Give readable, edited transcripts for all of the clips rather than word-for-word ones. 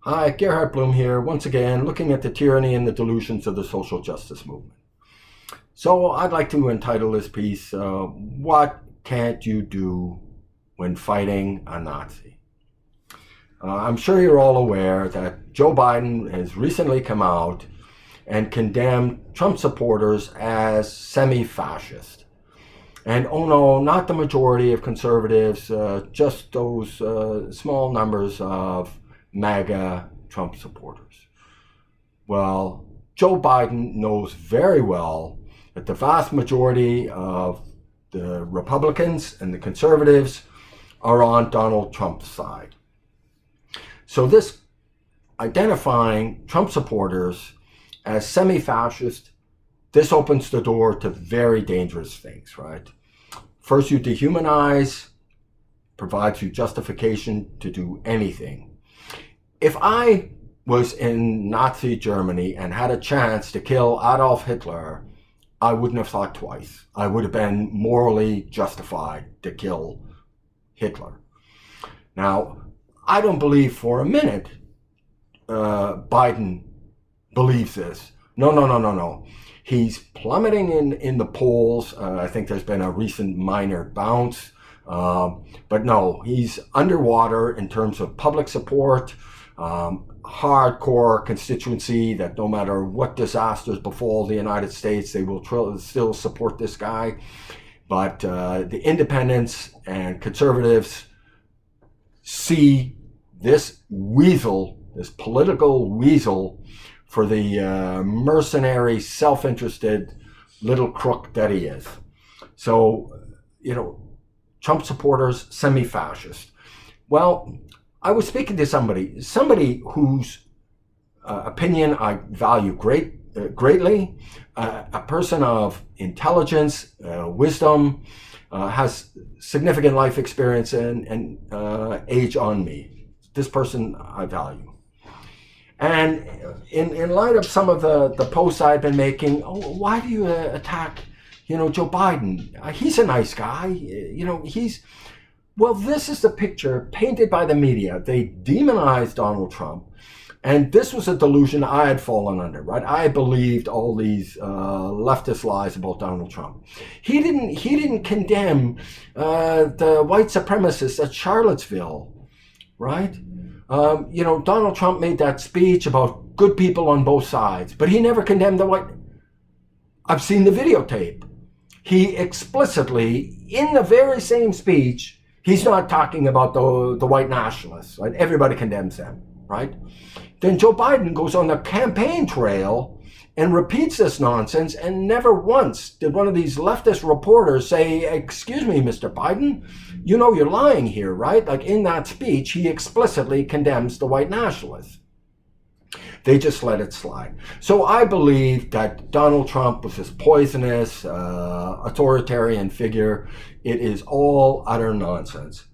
Hi, Gerhard Bloom here, once again looking at the tyranny and the delusions of the social justice movement. So I'd like to entitle this piece, What Can't You Do When Fighting a Nazi? I'm sure you're all aware that Joe Biden has recently come out and condemned Trump supporters as semi-fascist. And oh no, not the majority of conservatives, just those small numbers of MAGA Trump supporters. Well, Joe Biden knows very well that the vast majority of the Republicans and the conservatives are on Donald Trump's side. So this identifying Trump supporters as semi-fascist, this opens the door to very dangerous things, right? First, you dehumanize, provides you justification to do anything. If I was in Nazi Germany and had a chance to kill Adolf Hitler, I wouldn't have thought twice. I would have been morally justified to kill Hitler. Now, I don't believe for a minute Biden believes this. No. He's plummeting in the polls. I think there's been a recent minor bounce. But no, he's underwater in terms of public support, hardcore constituency that no matter what disasters befall the United States, they will still support this guy. But the independents and conservatives see this weasel, this political weasel, for the mercenary, self-interested little crook that he is. So, Trump supporters, semi-fascist. Well, I was speaking to somebody whose opinion I value greatly, a person of intelligence, wisdom, has significant life experience and age on me. This person I value. And in light of some of the posts I've been making, why do you attack, Joe Biden? He's a nice guy. Well, this is the picture painted by the media. They demonized Donald Trump. And this was a delusion I had fallen under, right? I believed all these leftist lies about Donald Trump. He didn't condemn the white supremacists at Charlottesville, right? Donald Trump made that speech about good people on both sides, but he never condemned the white. I've seen the videotape. He explicitly, in the very same speech, he's not talking about the white nationalists, right? Everybody condemns them, right? Then Joe Biden goes on the campaign trail and repeats this nonsense, and never once did one of these leftist reporters say, "Excuse me, Mr. Biden, you're lying here," right? Like in that speech, he explicitly condemns the white nationalists. They just let it slide. So I believe that Donald Trump was this poisonous, authoritarian figure. It is all utter nonsense.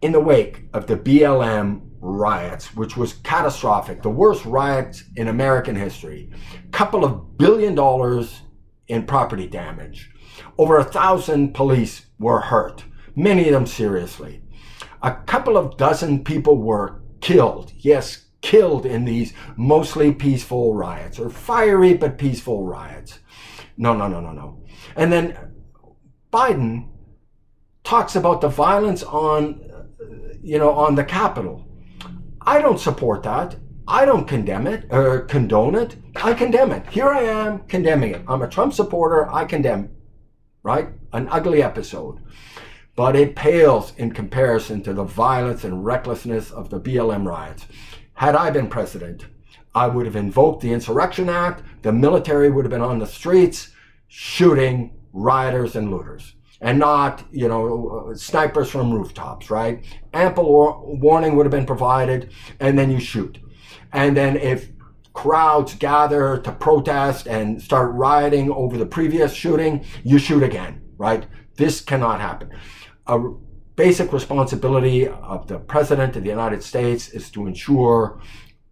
In the wake of the BLM riots, which was catastrophic, the worst riots in American history, couple of $1 billion in property damage, over 1,000 police were hurt, many of them seriously. A couple of dozen people were killed, yes, killed in these mostly peaceful riots, or fiery but peaceful riots. No. And then Biden talks about the violence on the Capitol. I don't support that. I don't condemn it or condone it. I condemn it. Here I am condemning it. I'm a Trump supporter. I condemn, right? An ugly episode. But it pales in comparison to the violence and recklessness of the BLM riots. Had I been president, I would have invoked the Insurrection Act. The military would have been on the streets shooting rioters and looters. And not, snipers from rooftops, right? Ample warning would have been provided, and then you shoot. And then if crowds gather to protest and start rioting over the previous shooting, you shoot again, right? This cannot happen. A basic responsibility of the President of the United States is to ensure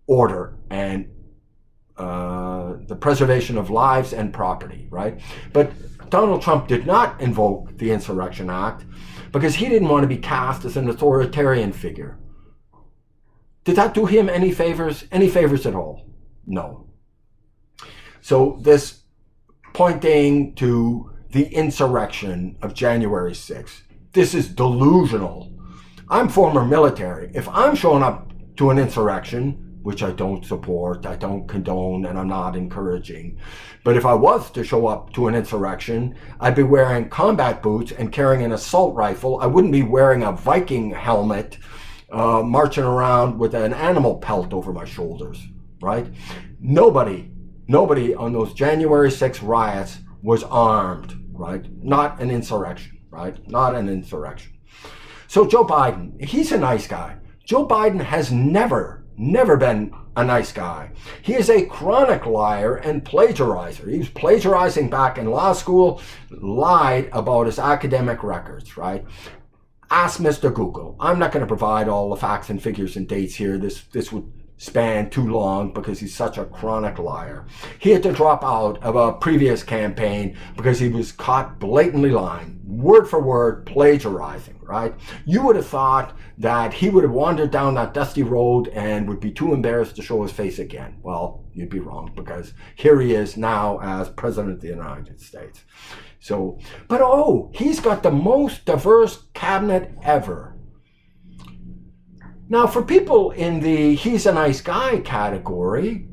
order and the preservation of lives and property, right? But Donald Trump did not invoke the Insurrection Act because he didn't want to be cast as an authoritarian figure. Did that do him any favors? Any favors at all? No. So this pointing to the insurrection of January 6th, this is delusional. I'm former military. If I'm showing up to an insurrection, which I don't support, I don't condone, and I'm not encouraging, but if I was to show up to an insurrection, I'd be wearing combat boots and carrying an assault rifle. I wouldn't be wearing a Viking helmet, marching around with an animal pelt over my shoulders, right? Nobody on those January 6 riots was armed, right? Not an insurrection, right? Not an insurrection. So Joe Biden, he's a nice guy. Joe Biden has never been a nice guy. He is a chronic liar and plagiarizer. He was plagiarizing back in law school, lied about his academic records, right? Ask Mr. Google. I'm not going to provide all the facts and figures and dates here. This would span too long because he's such a chronic liar. He had to drop out of a previous campaign because he was caught blatantly lying, word for word plagiarizing, right? You would have thought that he would have wandered down that dusty road and would be too embarrassed to show his face again. Well, you'd be wrong, because here he is now as President of the United States. So, but he's got the most diverse cabinet ever. Now, for people in the he's a nice guy category,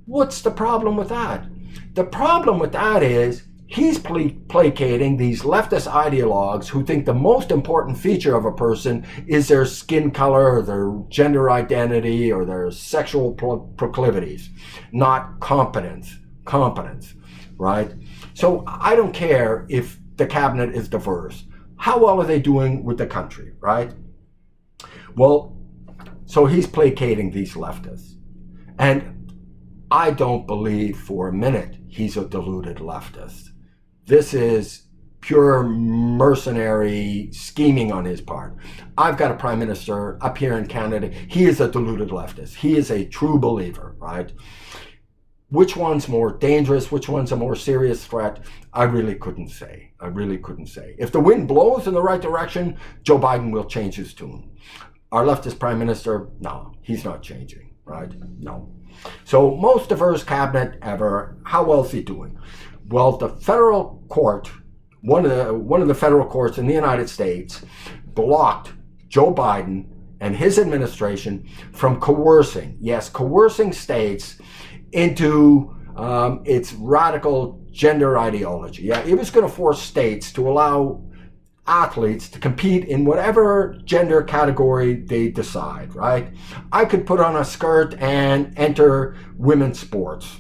what's the problem with that? The problem with that is he's placating these leftist ideologues who think the most important feature of a person is their skin color or their gender identity or their sexual proclivities, not competence, right? So I don't care if the cabinet is diverse. How well are they doing with the country, right? Well, so he's placating these leftists. And I don't believe for a minute he's a deluded leftist. This is pure mercenary scheming on his part. I've got a prime minister up here in Canada. He is a deluded leftist. He is a true believer, right? Which one's more dangerous? Which one's a more serious threat? I really couldn't say. If the wind blows in the right direction, Joe Biden will change his tune. Our leftist prime minister, no, he's not changing, right? No. So most diverse cabinet ever. How well is he doing? Well, the federal court, one of the federal courts in the United States, blocked Joe Biden and his administration from coercing states into its radical gender ideology. Yeah, it was going to force states to allow athletes to compete in whatever gender category they decide, right? I could put on a skirt and enter women's sports.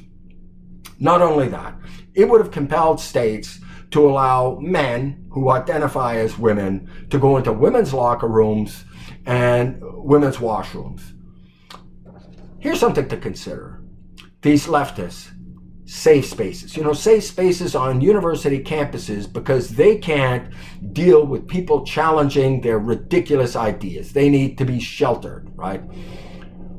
Not only that, it would have compelled states to allow men who identify as women to go into women's locker rooms and women's washrooms. Here's something to consider. These leftists, safe spaces. Safe spaces on university campuses because they can't deal with people challenging their ridiculous ideas. They need to be sheltered, right?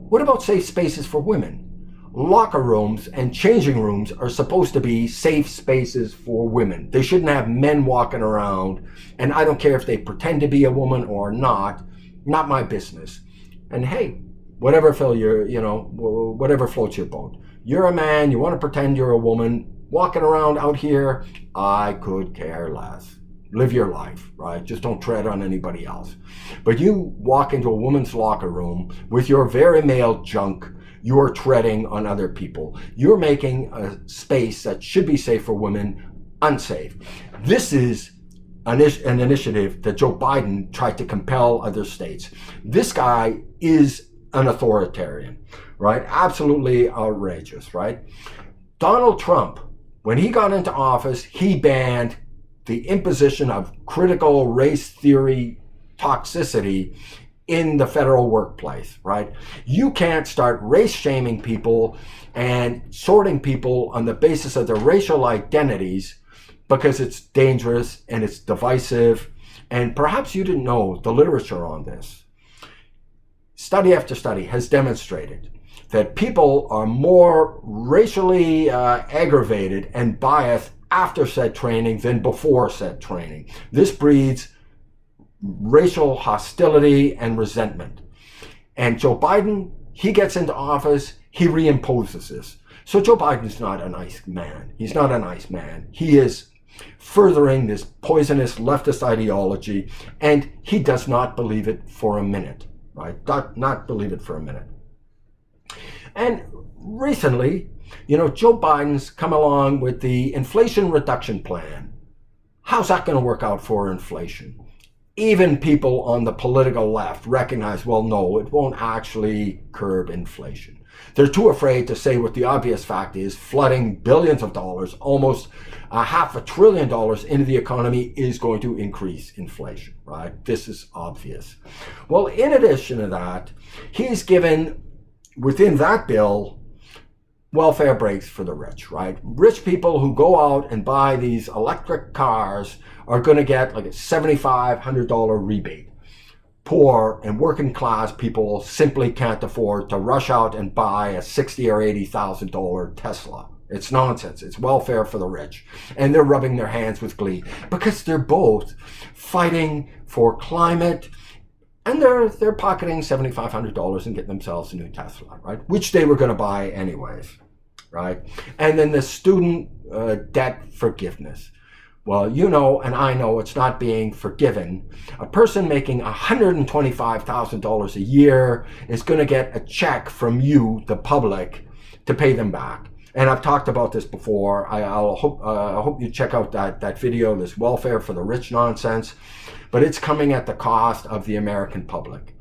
What about safe spaces for women? Locker rooms and changing rooms are supposed to be safe spaces for women. They shouldn't have men walking around, and I don't care if they pretend to be a woman or not my business. And hey, whatever floats your boat. You're a man, you want to pretend you're a woman, walking around out here, I could care less. Live your life, right? Just don't tread on anybody else. But you walk into a woman's locker room with your very male junk, you're treading on other people. You're making a space that should be safe for women unsafe. This is an initiative that Joe Biden tried to compel other states. This guy is an authoritarian, right? Absolutely outrageous, right? Donald Trump, when he got into office, he banned the imposition of critical race theory toxicity in the federal workplace, right? You can't start race shaming people and sorting people on the basis of their racial identities because it's dangerous and it's divisive. And perhaps you didn't know the literature on this. Study after study has demonstrated that people are more racially aggravated and biased after said training than before said training. This breeds racial hostility and resentment. And Joe Biden he gets into office, he reimposes this. So Joe Biden's not a nice man. He's not a nice man. He is furthering this poisonous leftist ideology, and he does not believe it for a minute, right? Not believe it for a minute. And recently, Joe Biden's come along with the Inflation Reduction Plan. How's that going to work out for inflation? Even people on the political left recognize, well, no, it won't actually curb inflation. They're too afraid to say what the obvious fact is: flooding billions of dollars, almost $500 billion into the economy is going to increase inflation, right? This is obvious. Well, in addition to that, he's given, within that bill, welfare breaks for the rich, right? Rich people who go out and buy these electric cars are going to get like a $7,500 rebate. Poor and working class people simply can't afford to rush out and buy a $60,000 or $80,000 Tesla. It's nonsense. It's welfare for the rich. And they're rubbing their hands with glee because they're both fighting for climate, and they're pocketing $7,500 and getting themselves a new Tesla, right? Which they were going to buy anyways, right? And then the student debt forgiveness. Well, and I know it's not being forgiven. A person making $125,000 a year is going to get a check from you, the public, to pay them back. And I've talked about this before. I hope you check out that video, this welfare for the rich nonsense. But it's coming at the cost of the American public.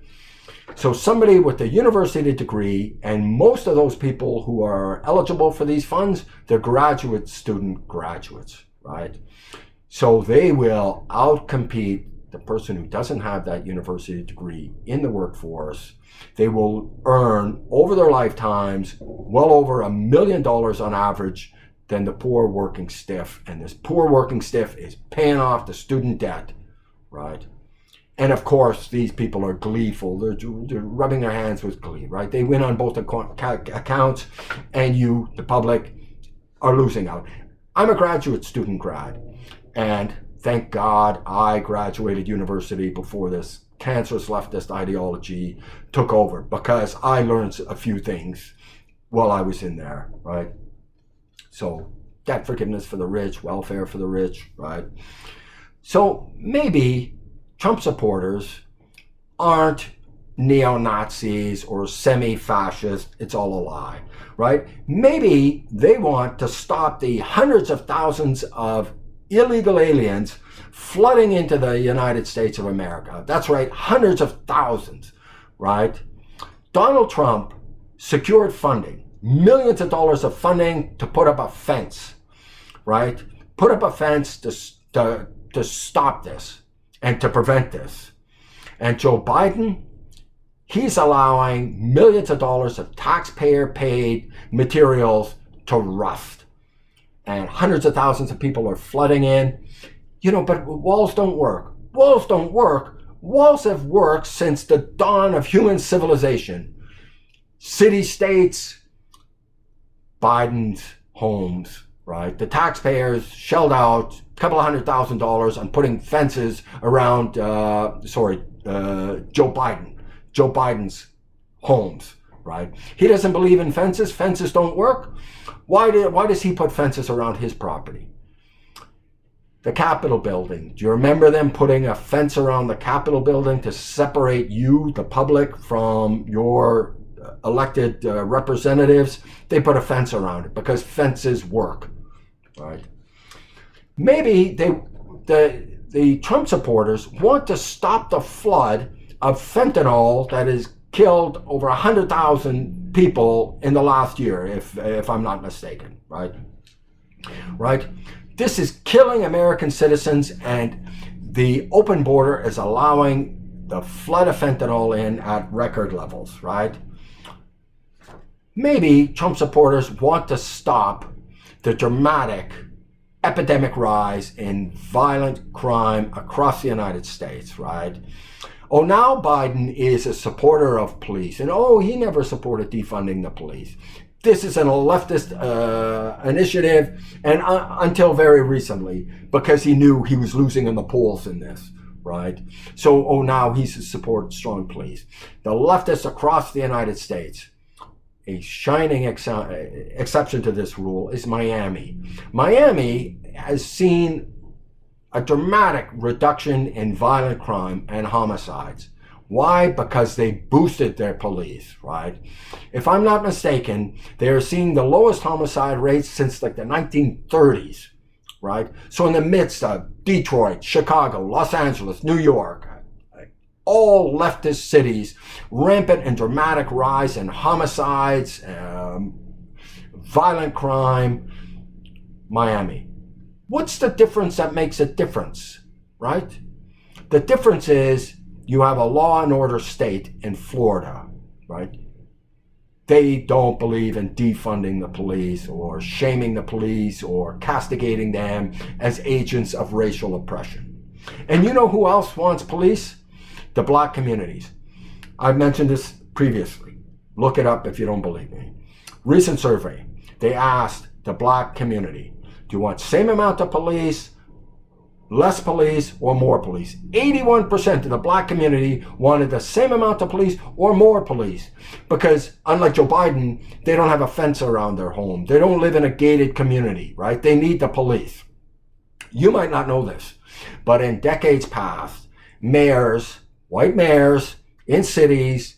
So somebody with a university degree, and most of those people who are eligible for these funds, they're graduate student graduates, right? So they will outcompete the person who doesn't have that university degree in the workforce. They will earn over their lifetimes well over $1 million on average than the poor working stiff. And this poor working stiff is paying off the student debt, right? And of course, these people are gleeful. They're rubbing their hands with glee, right? They win on both accounts, and you, the public, are losing out. I'm a graduate student grad, and thank God I graduated university before this cancerous leftist ideology took over, because I learned a few things while I was in there, right? So debt forgiveness for the rich, welfare for the rich, right? So maybe Trump supporters aren't neo-Nazis or semi-fascist. It's all a lie, right? Maybe they want to stop the hundreds of thousands of illegal aliens flooding into the United States of America. That's right, hundreds of thousands, right? Donald Trump secured funding, millions of dollars of funding to put up a fence, right? Put up a fence to stop this and to prevent this. And Joe Biden, he's allowing millions of dollars of taxpayer-paid materials to rust. And hundreds of thousands of people are flooding in. But walls don't work. Walls don't work. Walls have worked since the dawn of human civilization. City-states, Biden's homes, right? The taxpayers shelled out a couple of $100,000 on putting fences around, Joe Biden's homes, right? He doesn't believe in fences. Fences don't work. Why does he put fences around his property? The Capitol building. Do you remember them putting a fence around the Capitol building to separate you, the public, from your elected representatives? They put a fence around it because fences work, right? Maybe the Trump supporters want to stop the flood of fentanyl that has killed over 100,000 people in the last year, if I'm not mistaken, right? Right? This is killing American citizens, and the open border is allowing the flood of fentanyl in at record levels, right? Maybe Trump supporters want to stop the dramatic epidemic rise in violent crime across the United States, right? Oh, now Biden is a supporter of police, and he never supported defunding the police. This is a leftist initiative, and until very recently, because he knew he was losing in the polls in this, right? So, oh, now he supports strong police. The leftists across the United States, a shining exception to this rule is Miami. Miami has seen a dramatic reduction in violent crime and homicides. Why? Because they boosted their police, right? If I'm not mistaken, they are seeing the lowest homicide rates since like the 1930s, right? So in the midst of Detroit, Chicago, Los Angeles, New York, all leftist cities, rampant and dramatic rise in homicides, violent crime, Miami. What's the difference that makes a difference, right? The difference is you have a law and order state in Florida, right? They don't believe in defunding the police or shaming the police or castigating them as agents of racial oppression. And you know who else wants police? The black communities. I've mentioned this previously. Look it up if you don't believe me. Recent survey, they asked the black community, do you want same amount of police, less police, or more police? 81% of the black community wanted the same amount of police or more police because, unlike Joe Biden, they don't have a fence around their home. They don't live in a gated community, right? They need the police. You might not know this, but in decades past, mayors, white mayors in cities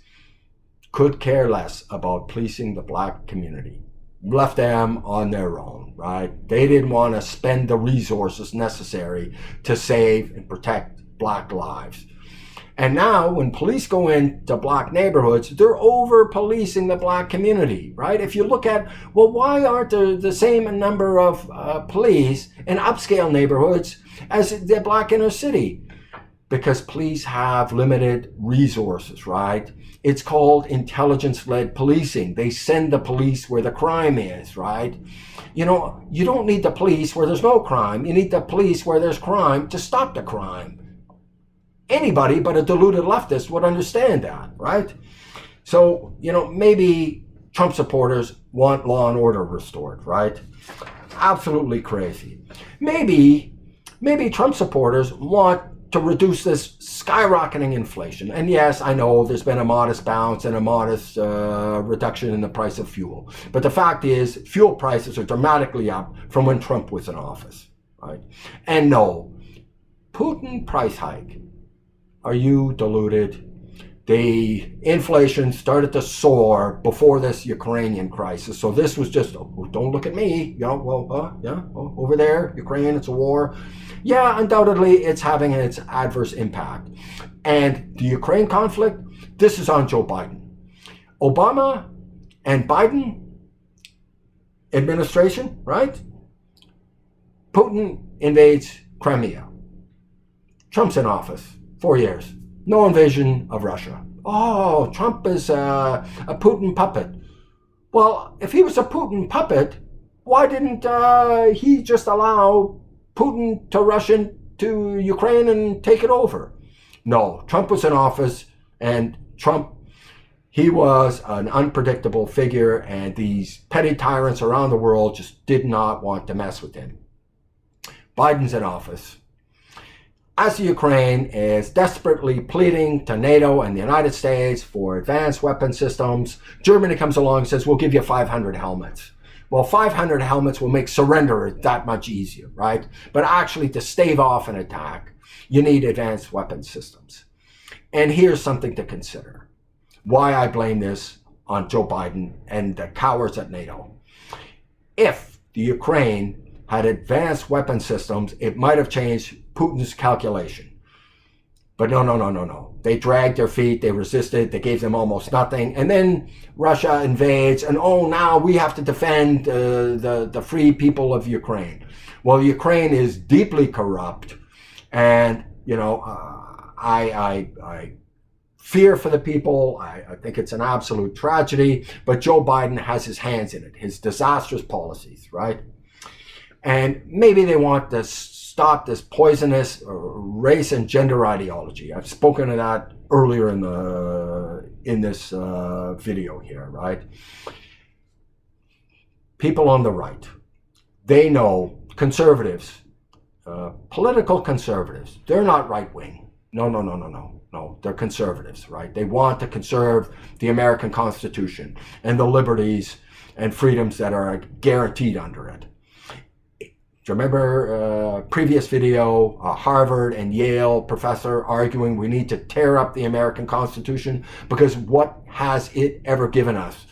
could care less about policing the black community. Left them on their own, right? They didn't want to spend the resources necessary to save and protect black lives. And now when police go into black neighborhoods, they're over-policing the black community, right? If you look at, well, why aren't there the same number of police in upscale neighborhoods as the black inner city? Because police have limited resources, right? It's called intelligence-led policing. They send the police where the crime is, right? You know, you don't need the police where there's no crime. You need the police where there's crime to stop the crime. Anybody but a deluded leftist would understand that, right? So, you know, maybe Trump supporters want law and order restored, right? Absolutely crazy. Maybe Trump supporters want to reduce this skyrocketing inflation. And yes, I know there's been a modest bounce and a modest reduction in the price of fuel. But the fact is, fuel prices are dramatically up from when Trump was in office, right? And no, Putin price hike. Are you deluded? The inflation started to soar before this Ukrainian crisis. So this was just, oh, don't look at me. You know, well, over there, Ukraine, it's a war. Yeah, undoubtedly, it's having its adverse impact. And the Ukraine conflict, this is on Joe Biden. Obama and Biden administration, right? Putin invades Crimea. Trump's in office, 4 years. No invasion of Russia. Oh, Trump is a Putin puppet. Well, if he was a Putin puppet, why didn't he just allow Putin to rush into Ukraine and take it over? No, Trump was in office, and Trump, he was an unpredictable figure, and these petty tyrants around the world just did not want to mess with him. Biden's in office. As the Ukraine is desperately pleading to NATO and the United States for advanced weapon systems, Germany comes along and says, we'll give you 500 helmets. Well, 500 helmets will make surrender that much easier, right? But actually, to stave off an attack, you need advanced weapon systems. And here's something to consider. Why I blame this on Joe Biden and the cowards at NATO. If the Ukraine had advanced weapon systems, it might have changed Putin's calculation. But no. They dragged their feet, they resisted, they gave them almost nothing. And then Russia invades, and oh, now we have to defend the free people of Ukraine. Well, Ukraine is deeply corrupt, and, you know, I fear for the people. I think it's an absolute tragedy, but Joe Biden has his hands in it, his disastrous policies, right? And maybe they want to stop this poisonous race and gender ideology. I've spoken of that earlier in this video here, right? People on the right, they know conservatives, political conservatives, they're not right-wing. No, they're conservatives, right? They want to conserve the American Constitution and the liberties and freedoms that are guaranteed under it. Do you remember previous video, Harvard and Yale professor arguing we need to tear up the American Constitution because what has it ever given us?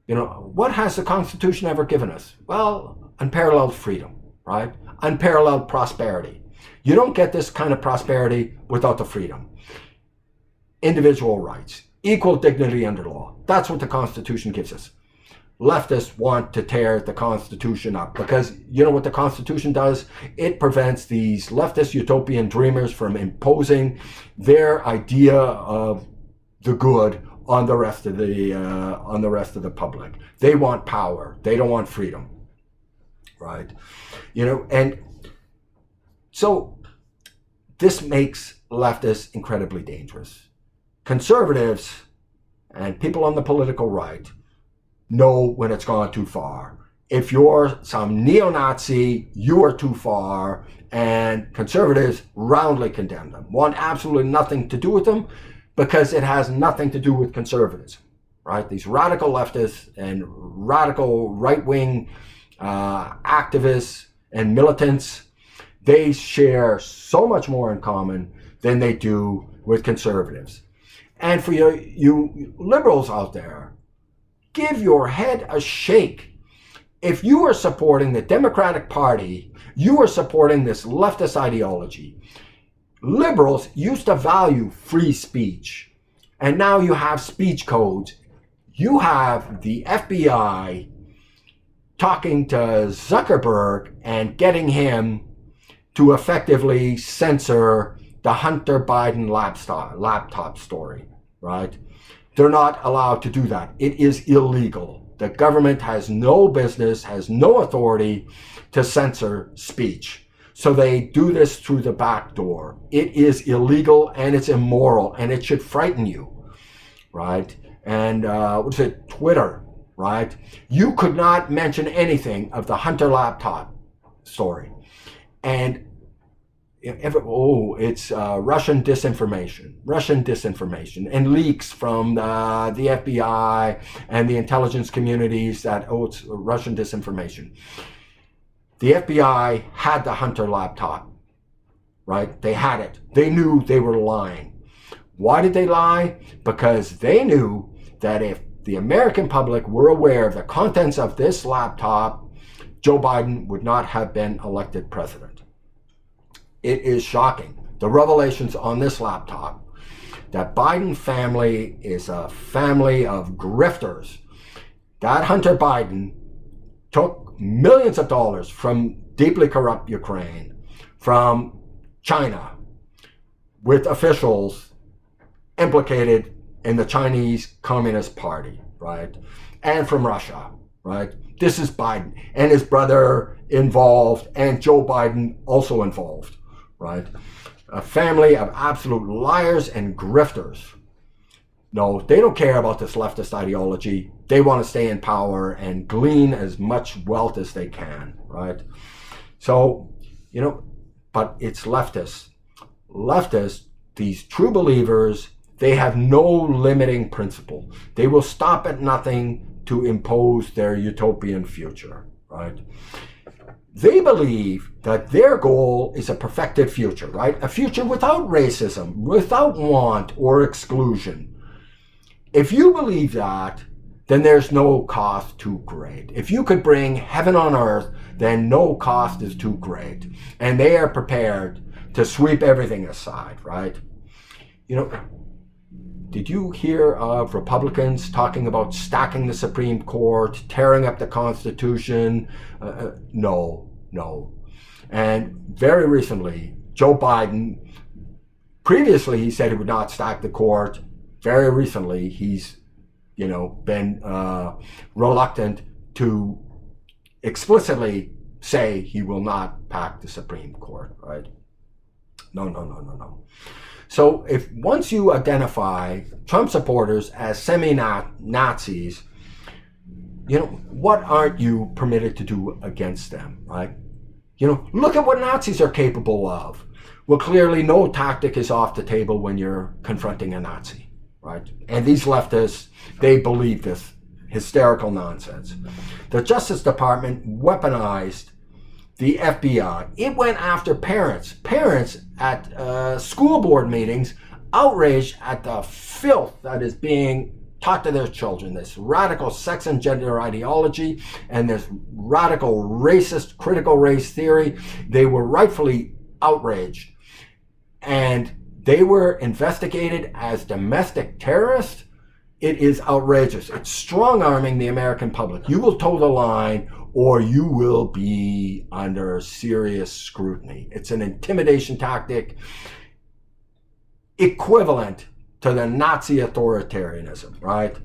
What has the Constitution ever given us? Well, unparalleled freedom, right? Unparalleled prosperity. You don't get this kind of prosperity without the freedom. Individual rights, equal dignity under law. That's what the Constitution gives us. Leftists want to tear the Constitution up because you know what the Constitution does? It prevents these leftist utopian dreamers from imposing their idea of the good on the rest of the public. They want power. They don't want freedom, right? And so this makes leftists incredibly dangerous. Conservatives and people on the political right know when it's gone too far. If you're some neo-Nazi, you are too far, and conservatives roundly condemn them, want absolutely nothing to do with them because it has nothing to do with conservatives, right? These radical leftists and radical right-wing activists and militants, they share so much more in common than they do with conservatives. And for you liberals out there, give your head a shake. If you are supporting the Democratic Party, you are supporting this leftist ideology. Liberals used to value free speech, and now you have speech codes. You have the FBI talking to Zuckerberg and getting him to effectively censor the Hunter Biden laptop story, right? They're not allowed to do that. It is illegal. The government has no business, has no authority to censor speech. So they do this through the back door. It is illegal and it's immoral and it should frighten you, right? And Twitter, right? You could not mention anything of the Hunter laptop story. And it's Russian disinformation, and leaks from the FBI and the intelligence communities that, it's Russian disinformation. The FBI had the Hunter laptop, right? They had it. They knew they were lying. Why did they lie? Because they knew that if the American public were aware of the contents of this laptop, Joe Biden would not have been elected president. It is shocking. The revelations on this laptop, that Biden family is a family of grifters. That Hunter Biden took millions of dollars from deeply corrupt Ukraine, from China, with officials implicated in the Chinese Communist Party, right? And from Russia, right? This is Biden and his brother involved, and Joe Biden also involved, right? A family of absolute liars and grifters. No, they don't care about this leftist ideology. They want to stay in power and glean as much wealth as they can, right? So, but it's leftists. Leftists, these true believers, they have no limiting principle. They will stop at nothing to impose their utopian future, right? They believe that their goal is a perfected future, right? A future without racism, without want or exclusion. If you believe that, then there's no cost too great. If you could bring heaven on earth, then no cost is too great. And they are prepared to sweep everything aside, right? Did you hear of Republicans talking about stacking the Supreme Court, tearing up the Constitution? No. And very recently, Joe Biden, previously he said he would not stack the court. Very recently, he's been reluctant to explicitly say he will not pack the Supreme Court, right? No. So once you identify Trump supporters as semi-Nazis, what aren't you permitted to do against them, right? Look at what Nazis are capable of. Well, clearly no tactic is off the table when you're confronting a Nazi, right? And these leftists, they believe this hysterical nonsense. The Justice Department weaponized the FBI. It went after parents at school board meetings, outraged at the filth that is being taught to their children, this radical sex and gender ideology and this radical racist critical race theory. They were rightfully outraged, and they were investigated as domestic terrorists. It is outrageous. It's strong-arming the American public. You will toe the line or you will be under serious scrutiny. It's an intimidation tactic equivalent to the Nazi authoritarianism, right?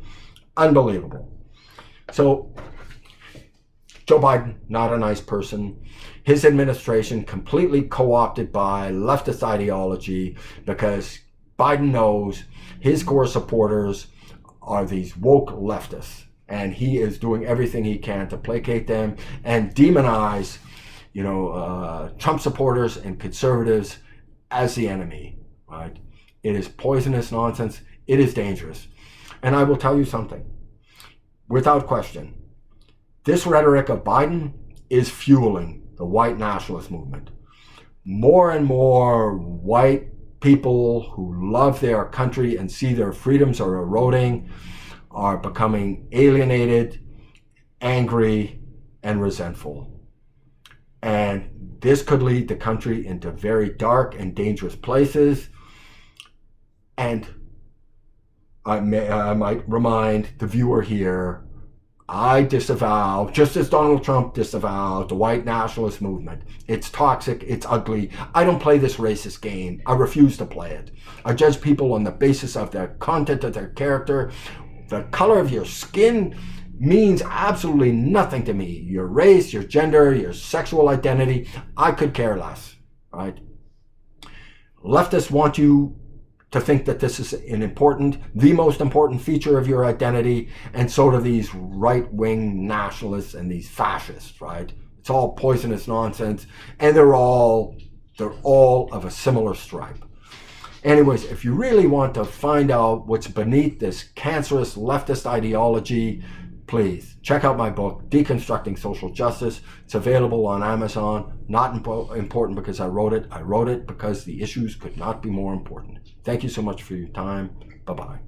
Unbelievable. So, Joe Biden, not a nice person. His administration completely co-opted by leftist ideology, because Biden knows his core supporters are these woke leftists, and he is doing everything he can to placate them and demonize, Trump supporters and conservatives as the enemy, right? It is poisonous nonsense. It is dangerous. And I will tell you something, without question, this rhetoric of Biden is fueling the white nationalist movement. More and more white people who love their country and see their freedoms are eroding are becoming alienated, angry, and resentful. And this could lead the country into very dark and dangerous places. And I might remind the viewer here, I disavow, just as Donald Trump disavowed, the white nationalist movement. It's toxic, it's ugly. I don't play this racist game. I refuse to play it. I judge people on the basis of the content of their character. The color of your skin means absolutely nothing to me. Your race, your gender, your sexual identity, I could care less, right? Leftists want you to think that this is the most important feature of your identity, and so do these right-wing nationalists and these fascists, right? It's all poisonous nonsense, and they're all of a similar stripe. Anyways, if you really want to find out what's beneath this cancerous leftist ideology, please check out my book, Deconstructing Social Justice. It's available on Amazon. Not important because I wrote it. I wrote it because the issues could not be more important. Thank you so much for your time. Bye-bye.